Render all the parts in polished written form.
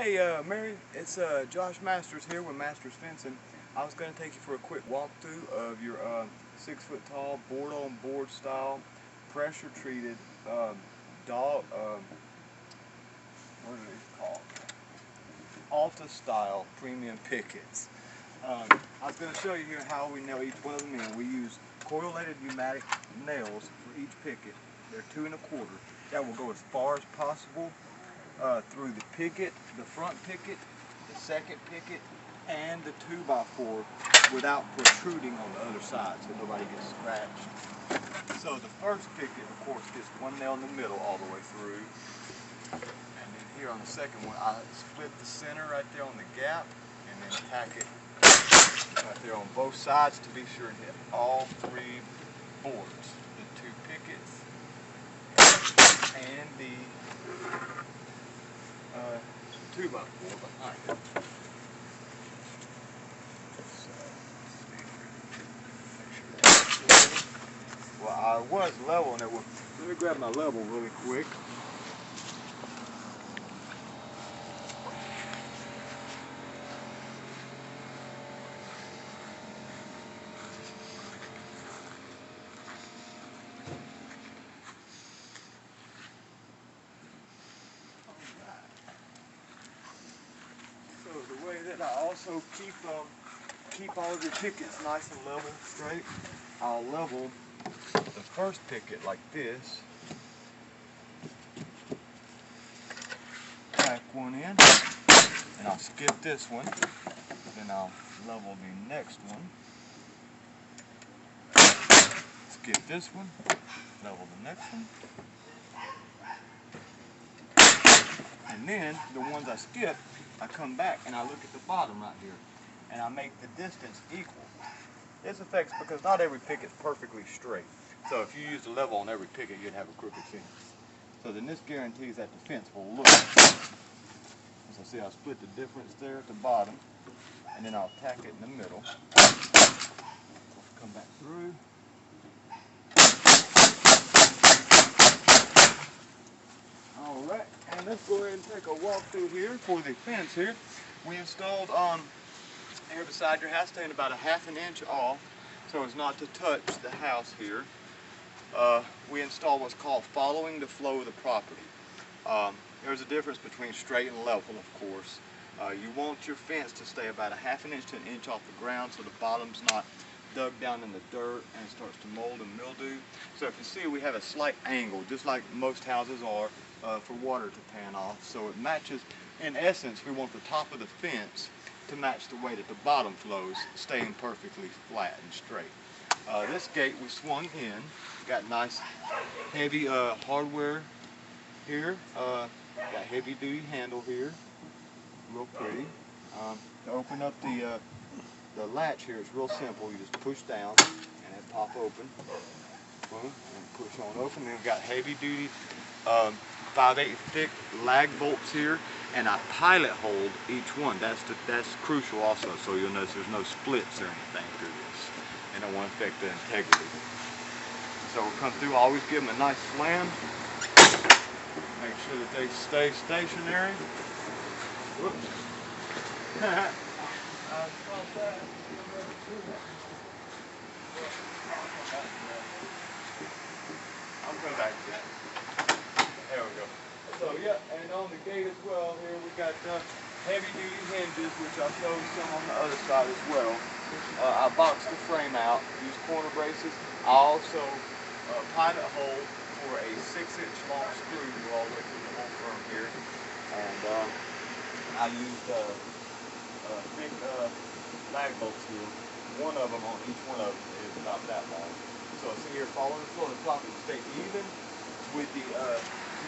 Hey, Mary, it's Josh Masters here with Masters Fencing. I was going to take you for a quick walkthrough of your 6-foot tall, board-on-board style, pressure-treated dog, what are these called? Alta style premium pickets. I was going to show you here how we nail each one of them in. We use correlated pneumatic nails for each picket. They're 2 1/4. That will go as far as possible through the picket, the front picket, the second picket, and the 2x4 without protruding on the other side so nobody gets scratched. So the first picket, of course, gets one nail in the middle all the way through. And then here on the second one, I split the center right there on the gap and then tack it right there on both sides to be sure to hit all 3 boards. The 2 pickets and the 2x4 behind it. Well, I was leveling it with, let me grab my level really quick. So the way that I also keep all of your pickets nice and level, straight, I'll level the first picket like this, tack one in, and I'll skip this one, then I'll level the next one, skip this one, level the next one, and then the ones I skip, I come back and I look at the bottom right here, and I make the distance equal. This affects because not every picket is perfectly straight. So if you use the level on every picket, you'd have a crooked fence. So then this guarantees that the fence will look. So see, I'll split the difference there at the bottom, and then I'll tack it in the middle. Come back through. All right, and let's go ahead and take a walk through here for the fence here. We installed here beside your house, staying about a ½ an inch off, so as not to touch the house here. We installed what's called following the flow of the property. There's a difference between straight and level, of course. You want your fence to stay about a ½ an inch to an inch off the ground so the bottom's not dug down in the dirt and starts to mold and mildew. So if you see, we have a slight angle, just like most houses are, for water to pan off. So it matches, in essence, we want the top of the fence to match the way that the bottom flows, staying perfectly flat and straight. This gate we swung in, got nice heavy hardware here, got heavy duty handle here, real pretty. To open up the latch here, it's real simple. You just push down and it pop open, boom, and push on open. Then we've got heavy duty 5/8 thick lag bolts here, and I pilot hold each one. That's crucial also, so you'll notice there's no splits or anything through this, and it won't affect the integrity. So we'll come through, always give them a nice slam, make sure that they stay stationary. Whoops. I'll come back to that. There we go. So yeah, and on the gate as well, here we got heavy duty hinges, which I'll show you some on the other side as well. I boxed the frame out, use corner braces. I also pilot hole for a 6-inch long screw to go all the way through the whole firm here. And I used big lag bolts here. One of them on each one of them is about that long. So see here, follow the flow of the property, stay even with the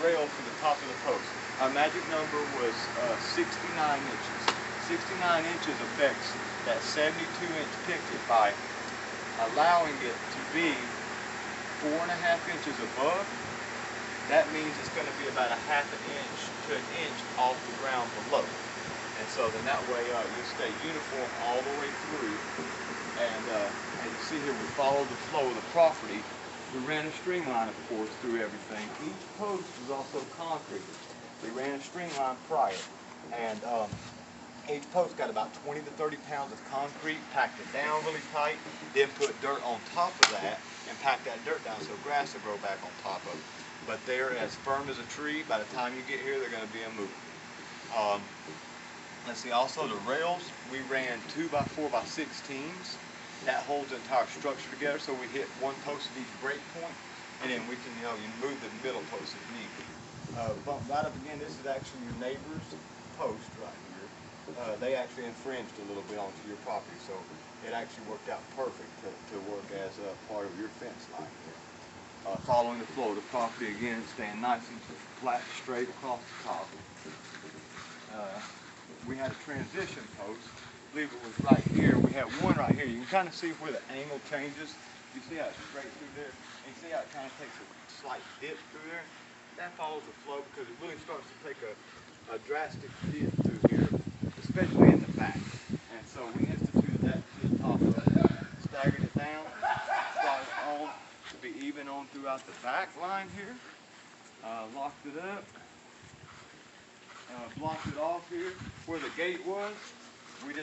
rail for the top of the post. Our magic number was 69 inches. 69 inches affects that 72-inch picket by allowing it to be 4½ inches above. That means it's going to be about a ½ an inch to an inch off the ground below. And so then that way you'll stay uniform all the way through. And as you see here, we follow the flow of the property. We ran a string line, of course, through everything. Each post was also concreted. We ran a string line prior. And each post got about 20 to 30 pounds of concrete, packed it down really tight, then put dirt on top of that and pack that dirt down so grass will grow back on top of it. But they're as firm as a tree. By the time you get here, they're going to be immovable. Let's see, also the rails, we ran 2x4x16s. That holds the entire structure together, so we hit one post at each break point, and then we can, you move the middle post if need be. Bump right up again, this is actually your neighbor's post right here. They actually infringed a little bit onto your property, so it actually worked out perfect to work as a part of your fence line here. Following the flow of the property again, staying nice and flat, straight across the top. We had a transition post. I believe it was right here. We had one right here. You can kind of see where the angle changes. You see how it's straight through there? And you see how it kind of takes a slight dip through there? That follows the flow because it really starts to take a drastic dip through here, especially in the back. And so we instituted that to the top of it. Staggered it down, started on to be even on throughout the back line here. Locked it up. Blocked it off here where the gate was. We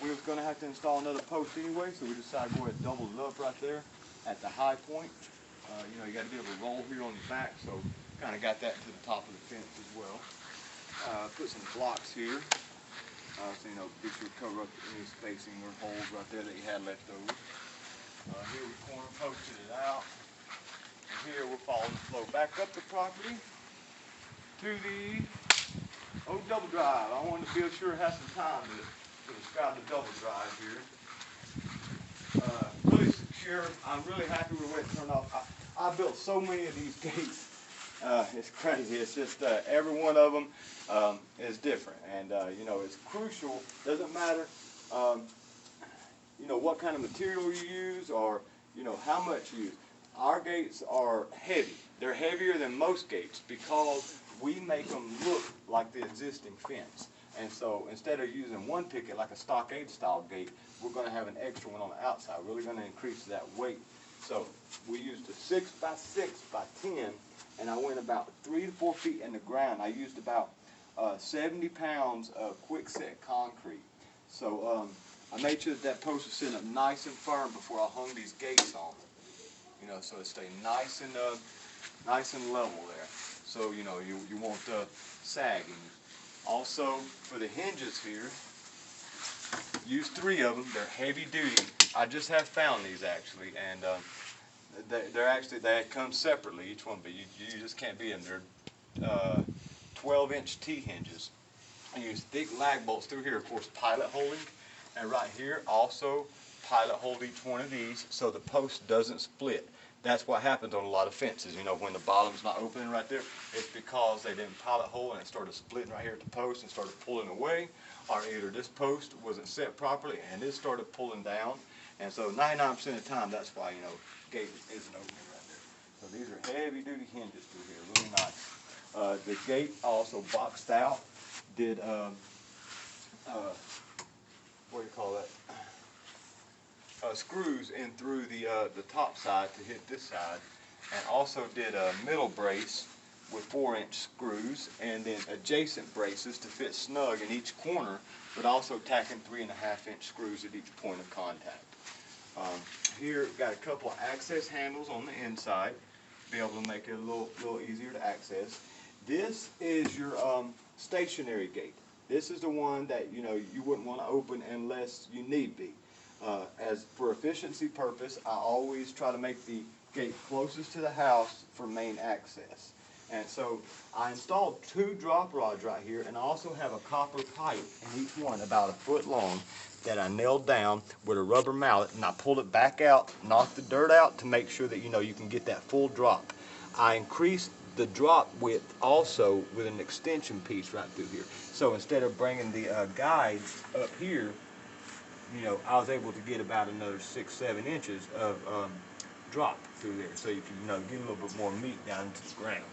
was going to have to install another post anyway, so we decided to go ahead and double it up right there at the high point. You got a bit of a roll here on the back, so kind of got that to the top of the fence as well. Put some blocks here, so be sure to cover up any spacing or holes right there that you had left over. Here we corner posted it out, and here we're following the flow back up the property to the double drive. I wanted to be sure I had some time to describe the double drive here. Really secure. I'm really happy with the way it turned off. I built so many of these gates. It's crazy. It's just every one of them is different, and it's crucial. Doesn't matter what kind of material you use or how much you use. Our gates are heavy. They're heavier than most gates because we make them look like the existing fence. And so instead of using one picket like a stockade style gate, we're going to have an extra one on the outside. We're really going to increase that weight. So we used a 6x6x10, and I went about 3 to 4 feet in the ground. I used about 70 pounds of quick set concrete. So I made sure that post was sitting up nice and firm before I hung these gates on. So it stayed nice and level there. So you won't sagging. Also for the hinges here, use 3 of them. They're heavy duty. I just have found these actually, and they come separately each one, but you just can't beat them. They're 12-inch T-Hinges. I use thick lag bolts through here, of course, pilot holding, and right here also pilot hold each one of these so the post doesn't split. That's what happens on a lot of fences. When the bottom's not opening right there, it's because they didn't pilot hole and it started splitting right here at the post and started pulling away, or either this post wasn't set properly and it started pulling down. And so 99% of the time, that's why gate isn't opening right there. So these are heavy-duty hinges through here, really nice. The gate also boxed out. Did what do you call that? Screws in through the top side to hit this side, and also did a middle brace with 4-inch screws, and then adjacent braces to fit snug in each corner, but also tacking 3.5-inch screws at each point of contact. Here got a couple of access handles on the inside, be able to make it a little easier to access. This is your stationary gate. This is the one that you wouldn't want to open unless you need be. As for efficiency purpose, I always try to make the gate closest to the house for main access. And so I installed 2 drop rods right here, and I also have a copper pipe in each one about 1 foot long that I nailed down with a rubber mallet, and I pulled it back out, knocked the dirt out to make sure that you can get that full drop. I increased the drop width also with an extension piece right through here. So instead of bringing the guides up here, I was able to get about another 6-7 inches of drop through there, so you can get a little bit more meat down into the ground.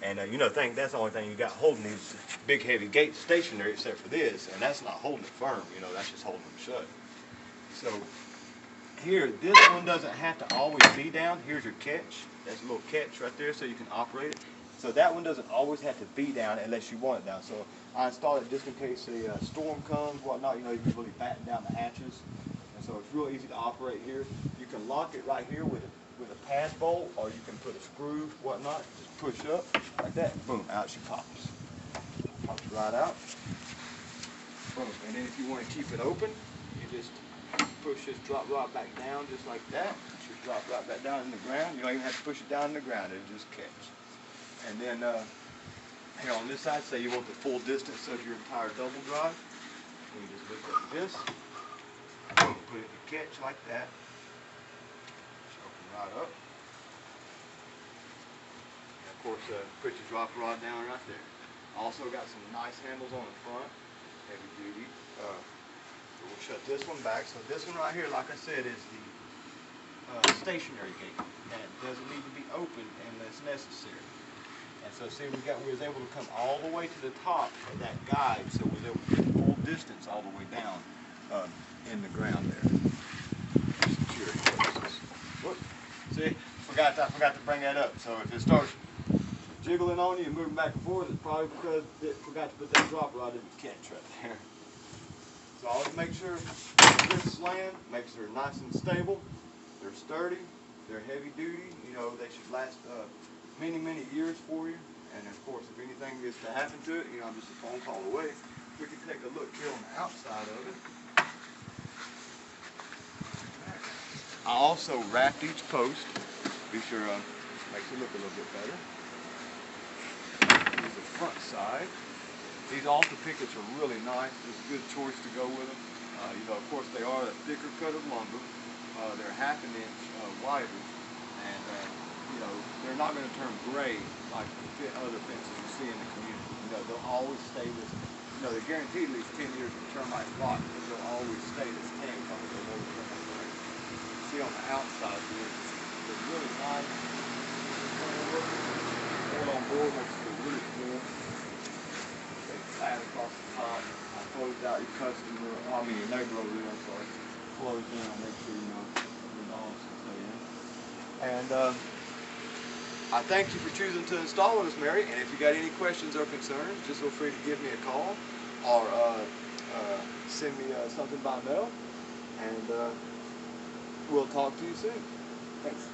And that's the only thing you got holding these big heavy gates stationary, except for this, and that's not holding it firm. That's just holding them shut. So here, this one doesn't have to always be down. Here's your catch. That's a little catch right there, so you can operate it. So that one doesn't always have to be down unless you want it down. So I installed it just in case a storm comes, whatnot. You know, you can really batten down the hatches. And so it's real easy to operate here. You can lock it right here with a pad bolt, or you can put a screw, whatnot. Just push up like that, and boom, out she pops. Pops right out. Boom. And then if you want to keep it open, you just push this drop rod back down just like that. It should drop right back down in the ground. You don't even have to push it down in the ground. It'll just catch. And then here on this side, say you want the full distance of your entire double drive. You just lift up this, boom, put it to catch like that. Open right up. And of course, put your drop rod down right there. Also got some nice handles on the front, heavy duty. So we'll shut this one back. So this one right here, like I said, is the stationary gate, and it doesn't need to be open unless necessary. And so see, we was able to come all the way to the top of that guide, so we was able to get full distance all the way down in the ground there. Security purposes. Whoop. See, I forgot to bring that up. So if it starts jiggling on you and moving back and forth, it's probably because it forgot to put that drop rod in the catch right there. So always make sure this land, make sure they're nice and stable, they're sturdy, they're heavy duty. You know, they should last many, many years for you. And of course, if anything is to happen to it, you know, I'm just a phone call away. We can take a look here on the outside of it. I also wrapped each post. Be sure makes it look a little bit better. Here's the front side. These Alta Pickets are really nice. It's a good choice to go with them. You know, of course, they are a thicker cut of lumber. They're ½ inch wider, and you know, they're not going to turn gray like the other fences you see in the community. You know, they'll always stay this. You know, they're guaranteed at least 10 years of termite rot, but they'll always stay this tan color. They'll never turn gray. See on the outside, they're really nice. All on board makes it feel really cool. They flat across the top. I closed out your customer, your neighbor over there. I'm sorry. Closed in. I'll make sure you know the dogs can stay in. And I thank you for choosing to install with us, Mary. And if you got any questions or concerns, just feel free to give me a call or send me something by mail. And we'll talk to you soon. Thanks.